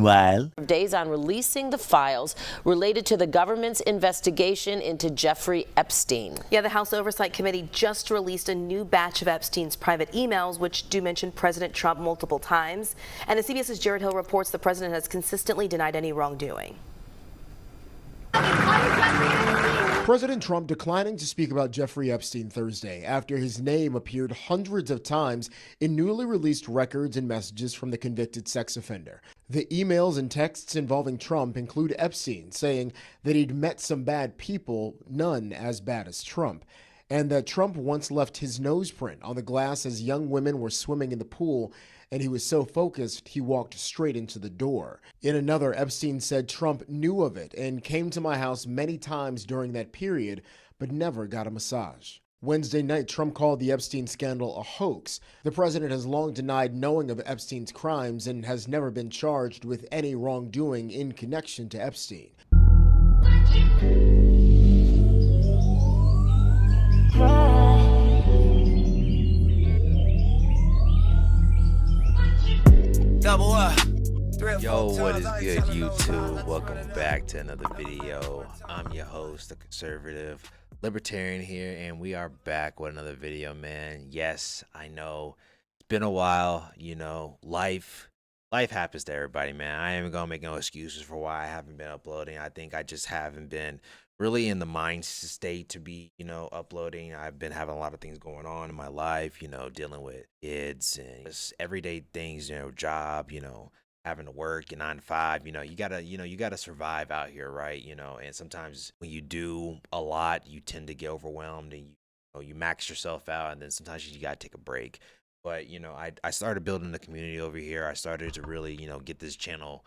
Meanwhile, days on releasing the files related to the government's investigation into Jeffrey Epstein. Yeah, the House Oversight Committee just released a new batch of Epstein's private emails, which do mention President Trump multiple times. And as CBS's Jared Hill reports, the president has consistently denied any wrongdoing. President Trump declining to speak about Jeffrey Epstein Thursday after his name appeared hundreds of times in newly released records and messages from the convicted sex offender. The emails and texts involving Trump include Epstein saying that he'd met some bad people, none as bad as Trump, and that Trump once left his nose print on the glass as young women were swimming in the pool, and he was so focused he walked straight into the door. In another, Epstein said Trump knew of it and came to my house many times during that period, but never got a massage. Wednesday night, Trump called the Epstein scandal a hoax. The president has long denied knowing of Epstein's crimes and has never been charged with any wrongdoing in connection to Epstein. Yo, what is good, YouTube? Welcome back to another video. I'm your host, the conservative libertarian here, and we are back with another video, man. Yes, I know it's been a while. You know, life happens to everybody, man. I ain't even gonna make no excuses for why I haven't been uploading. I think I just haven't been really in the mind state to be, uploading. I've been having a lot of things going on in my life, dealing with kids and just everyday things, job, having to work 9 to 5, you gotta survive out here, right? And sometimes when you do a lot, you tend to get overwhelmed and you max yourself out, and then sometimes you gotta take a break. But I started building the community over here. I started to really get this channel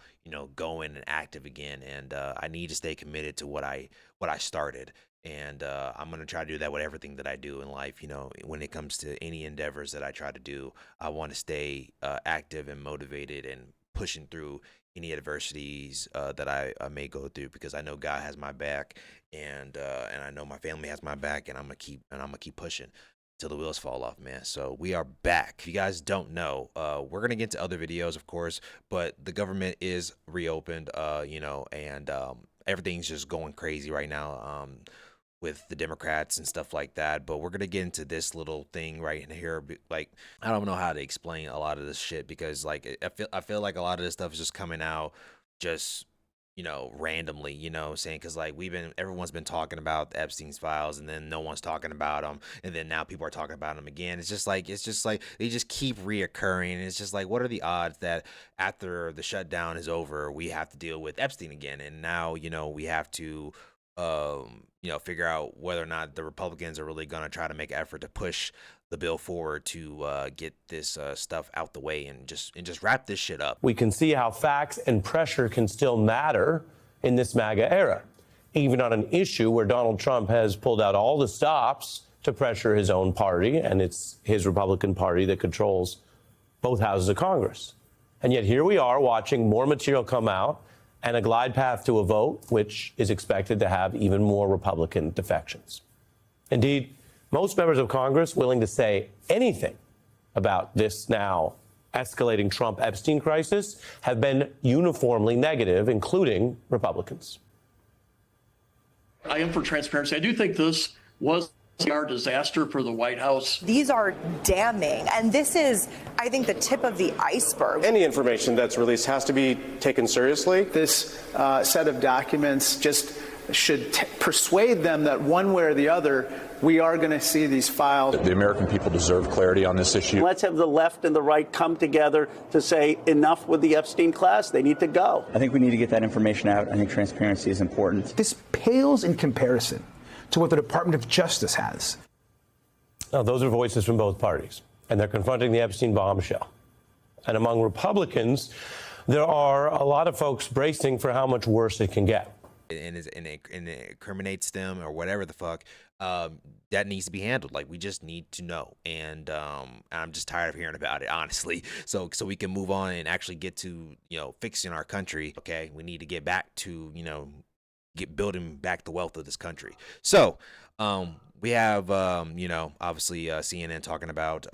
going and active again, and I need to stay committed to what I started. And I'm going to try to do that with everything that I do in life. When it comes to any endeavors that I try to do, I want to stay active and motivated and pushing through any adversities that I may go through, because I know God has my back, and I know my family has my back, and I'm gonna keep pushing till the wheels fall off, man. So we are back. If you guys don't know, we're gonna get into other videos, of course, but the government is reopened, and everything's just going crazy right now. With the Democrats and stuff like that, but we're gonna get into this little thing right here. Like, I don't know how to explain a lot of this shit, because like I feel like a lot of this stuff is just coming out just randomly, saying, because like everyone's been talking about the Epstein's files, and then no one's talking about them, and then now people are talking about them again. It's just like they just keep reoccurring. It's just like, what are the odds that after the shutdown is over, we have to deal with Epstein again? And now we have to figure out whether or not the Republicans are really going to try to make an effort to push the bill forward to get this stuff out the way and just wrap this shit up. We can see how facts and pressure can still matter in this MAGA era, even on an issue where Donald Trump has pulled out all the stops to pressure his own party, and it's his Republican Party that controls both houses of Congress. And yet here we are watching more material come out, and a glide path to a vote, which is expected to have even more Republican defections. Indeed, most members of Congress willing to say anything about this now escalating Trump-Epstein crisis have been uniformly negative, including Republicans. I am for transparency. I do think this was a disaster for the White House. These are damning, and this is, I think, the tip of the iceberg. Any information that's released has to be taken seriously. This set of documents just should persuade them that one way or the other, we are going to see these files. The American people deserve clarity on this issue. Let's have the left and the right come together to say enough with the Epstein class. They need to go. I think we need to get that information out. I think transparency is important. This pales in comparison to what the Department of Justice has. Now, those are voices from both parties, and they're confronting the Epstein bombshell. And among Republicans, there are a lot of folks bracing for how much worse it can get. And it incriminates them or whatever the fuck, that needs to be handled. Like, we just need to know. And I'm just tired of hearing about it, honestly. So we can move on and actually get to, fixing our country. Okay, we need to get back to, building back the wealth of this country. So we have, obviously CNN talking about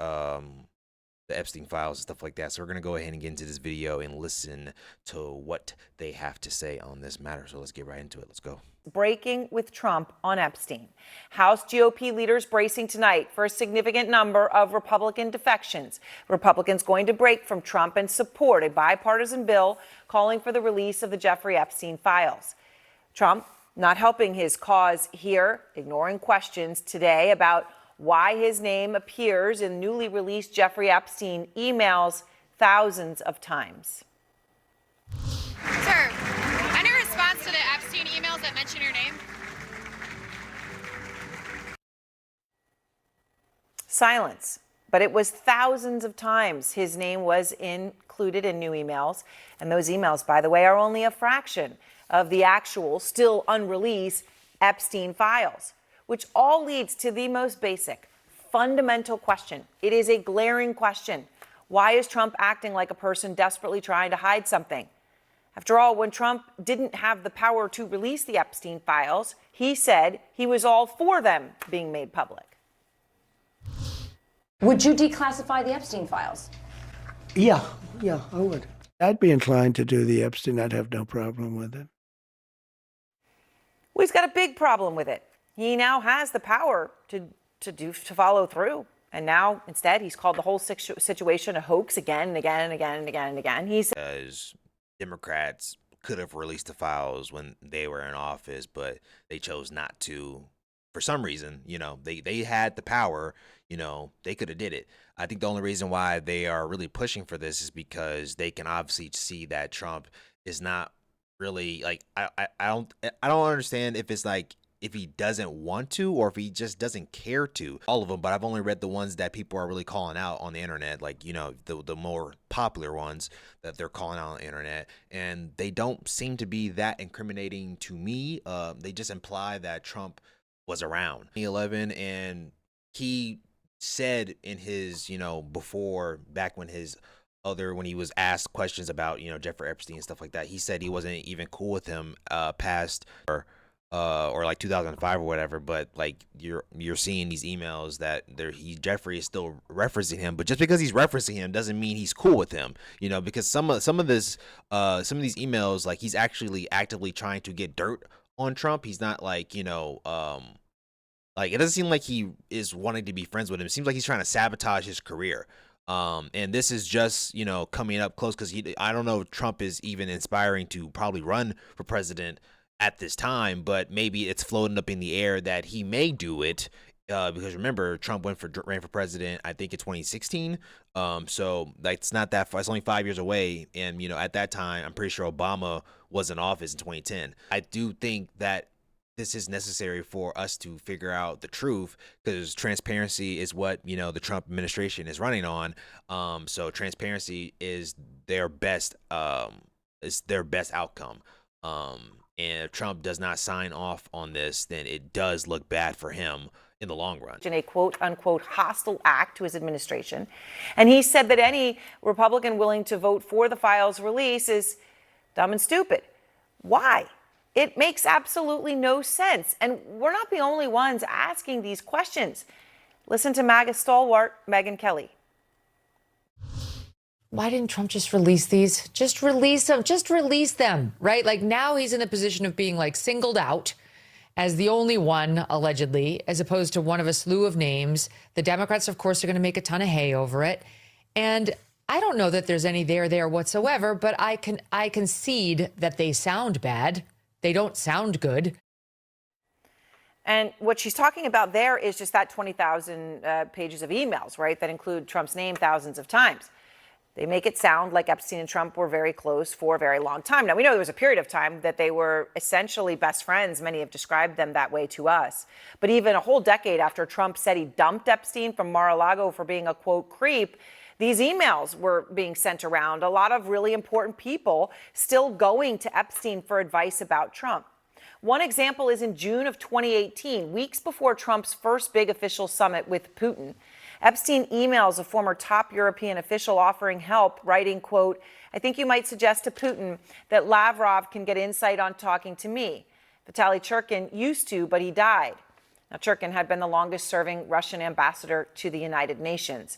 the Epstein files and stuff like that. So we're going to go ahead and get into this video and listen to what they have to say on this matter. So let's get right into it. Let's go. Breaking with Trump on Epstein. House GOP leaders bracing tonight for a significant number of Republican defections. Republicans going to break from Trump and support a bipartisan bill calling for the release of the Jeffrey Epstein files. Trump not helping his cause here, ignoring questions today about why his name appears in newly released Jeffrey Epstein emails thousands of times. Sir, any response to the Epstein emails that mention your name? Silence. But it was thousands of times his name was included in new emails. And those emails, by the way, are only a fraction of the actual, still unreleased Epstein files, which all leads to the most basic, fundamental question. It is a glaring question. Why is Trump acting like a person desperately trying to hide something? After all, when Trump didn't have the power to release the Epstein files, he said he was all for them being made public. Would you declassify the Epstein files? Yeah, I would. I'd be inclined to do the Epstein. I'd have no problem with it. Well, he's got a big problem with it. He now has the power to follow through. And now, instead, he's called the whole situation a hoax again and again and again and again and again. He says Democrats could have released the files when they were in office, but they chose not to. For some reason, they had the power, they could have did it. I think the only reason why they are really pushing for this is because they can obviously see that Trump is not really like, I don't understand if it's like, if he doesn't want to or if he just doesn't care to. All of them, but I've only read the ones that people are really calling out on the internet, like, the more popular ones that they're calling out on the internet, and they don't seem to be that incriminating to me. They just imply that Trump was around 2011, and he said in his, before, back when when he was asked questions about, Jeffrey Epstein and stuff like that, he said he wasn't even cool with him past or like 2005 or whatever. But like you're seeing these emails that Jeffrey is still referencing him, but just because he's referencing him doesn't mean he's cool with him, because some of these emails, like, he's actually actively trying to get dirt on Trump. He's not like, like, it doesn't seem like he is wanting to be friends with him. It seems like he's trying to sabotage his career. And this is just, coming up close because I don't know if Trump is even inspiring to probably run for president at this time, but maybe it's floating up in the air that he may do it. Because remember, Trump ran for president, I think, in 2016. So it's not that far. It's only 5 years away. And, at that time, I'm pretty sure Obama was in office in 2010. I do think that this is necessary for us to figure out the truth, because transparency is what, the Trump administration is running on. So transparency is their best outcome. And if Trump does not sign off on this, then it does look bad for him in the long run. In a quote-unquote hostile act to his administration. And he said that any Republican willing to vote for the files release is dumb and stupid. Why? It makes absolutely no sense. And we're not the only ones asking these questions. Listen to MAGA stalwart Megyn Kelly. Why didn't Trump just release these? Just release them. Just release them, right? Like, now he's in the position of being, like, singled out as the only one, allegedly, as opposed to one of a slew of names. The Democrats, of course, are going to make a ton of hay over it. And I don't know that there's any there whatsoever, but I concede that they sound bad. They don't sound good. And what she's talking about there is just that 20,000 pages of emails, right, that include Trump's name thousands of times. They make it sound like Epstein and Trump were very close for a very long time. Now, we know there was a period of time that they were essentially best friends. Many have described them that way to us. But even a whole decade after Trump said he dumped Epstein from Mar-a-Lago for being a, quote, creep, these emails were being sent around. A lot of really important people still going to Epstein for advice about Trump. One example is in June of 2018, weeks before Trump's first big official summit with Putin. Epstein emails a former top European official offering help, writing, quote, "I think you might suggest to Putin that Lavrov can get insight on talking to me. Vitaly Churkin used to, but he died." Now, Churkin had been the longest serving Russian ambassador to the United Nations.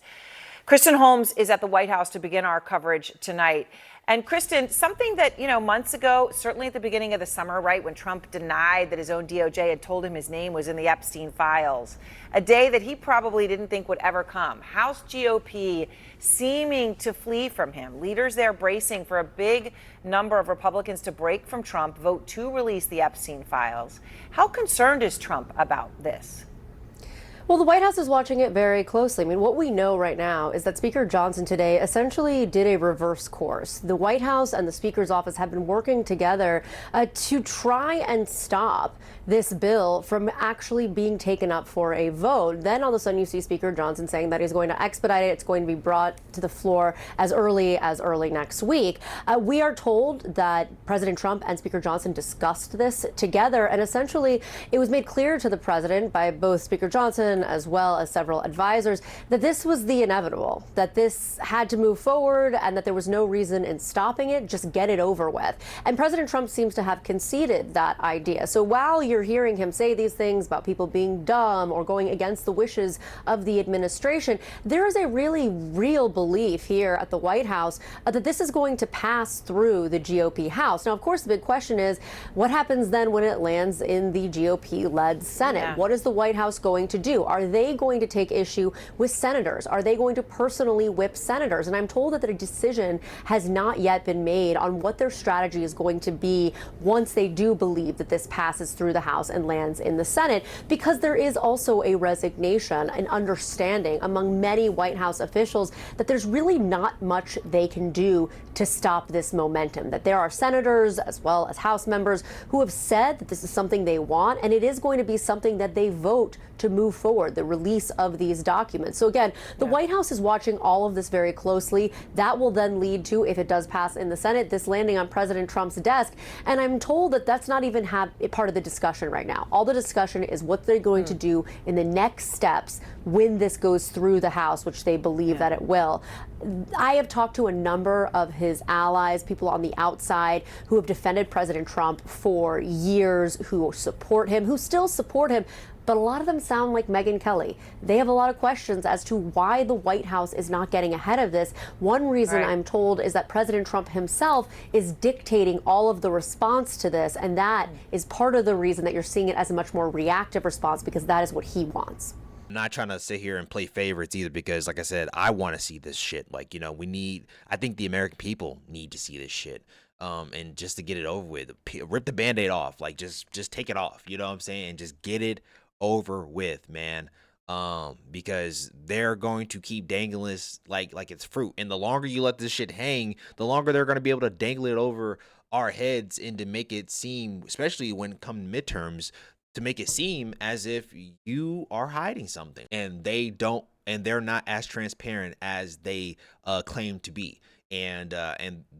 Kristen Holmes is at the White House to begin our coverage tonight. And Kristen, something that, months ago, certainly at the beginning of the summer, right, when Trump denied that his own DOJ had told him his name was in the Epstein files, a day that he probably didn't think would ever come. House GOP seeming to flee from him. Leaders there bracing for a big number of Republicans to break from Trump, vote to release the Epstein files. How concerned is Trump about this? Well, the White House is watching it very closely. I mean, what we know right now is that Speaker Johnson today essentially did a reverse course. The White House and the Speaker's office have been working together to try and stop this bill from actually being taken up for a vote. Then all of a sudden you see Speaker Johnson saying that he's going to expedite it. It's going to be brought to the floor as early next week. We are told that President Trump and Speaker Johnson discussed this together, and essentially it was made clear to the president by both Speaker Johnson as well as several advisors that this was the inevitable, that this had to move forward and that there was no reason in stopping it, just get it over with. And President Trump seems to have conceded that idea. So while you're hearing him say these things about people being dumb or going against the wishes of the administration, there is a really real belief here at the White House that this is going to pass through the GOP House. Now, of course, the big question is what happens then when it lands in the GOP-led Senate? Yeah. What is the White House going to do? Are they going to take issue with senators? Are they going to personally whip senators? And I'm told that a decision has not yet been made on what their strategy is going to be once they do believe that this passes through the House and lands in the Senate, because there is also a resignation, an understanding among many White House officials that there's really not much they can do to stop this momentum, that there are senators as well as House members who have said that this is something they want, and it is going to be something that they vote to move forward, the release of these documents. So again, the White House is watching all of this very closely. That will then lead to, if it does pass in the Senate, this landing on President Trump's desk. And I'm told that that's not even part of the discussion right now. All the discussion is what they're going to do in the next steps when this goes through the House, which they believe that it will. I have talked to a number of his allies, people on the outside who have defended President Trump for years, who support him, who still support him. But a lot of them sound like Megyn Kelly. They have a lot of questions as to why the White House is not getting ahead of this. One reason I'm told is that President Trump himself is dictating all of the response to this, and that is part of the reason that you're seeing it as a much more reactive response, because that is what he wants. I'm not trying to sit here and play favorites either, because like I said, I want to see this shit. Like, I think the American people need to see this shit. And just to get it over with, rip the Band-Aid off, like just take it off, you know what I'm saying? And just get it over with, man. Because they're going to keep dangling this like it's fruit. And the longer you let this shit hang, the longer they're going to be able to dangle it over our heads and to make it seem, especially when it comes to midterms, to make it seem as if you are hiding something, and they're not as transparent as they claim to be, and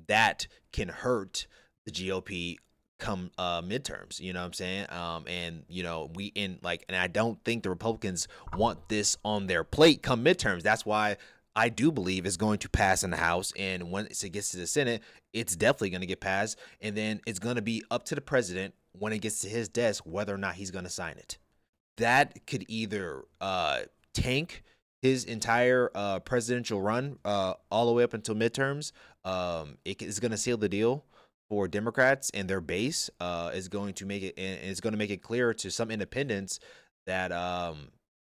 that can hurt the GOP come midterms, you know what I'm saying? And I don't think the Republicans want this on their plate come midterms. That's why I do believe it's going to pass in the House, and once it gets to the Senate, it's definitely going to get passed, and then it's going to be up to the president when it gets to his desk whether or not he's going to sign it. That could either tank his entire presidential run all the way up until midterms. It is going to seal the deal for Democrats, and their base is going to make it, and it's going to make it clear to some independents that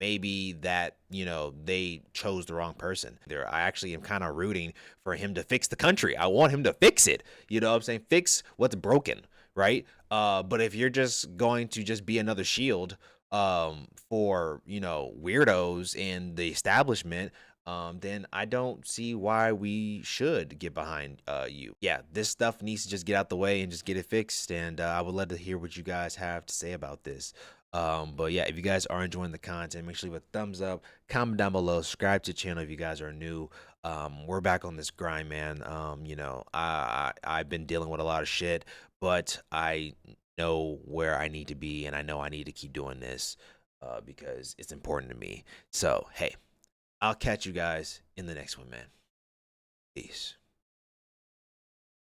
maybe that they chose the wrong person. I actually am kind of rooting for him to fix the country. I want him to fix it. You know what I'm saying? Fix what's broken, right? But if you're just going to just be another shield for weirdos in the establishment, then I don't see why we should get behind you. Yeah, this stuff needs to just get out the way and just get it fixed. And I would love to hear what you guys have to say about this. But yeah, if you guys are enjoying the content, make sure you leave a thumbs up, comment down below, subscribe to the channel if you guys are new. We're back on this grind, man. I've been dealing with a lot of shit, but I know where I need to be, and I know I need to keep doing this because it's important to me. So, hey, I'll catch you guys in the next one, man. Peace.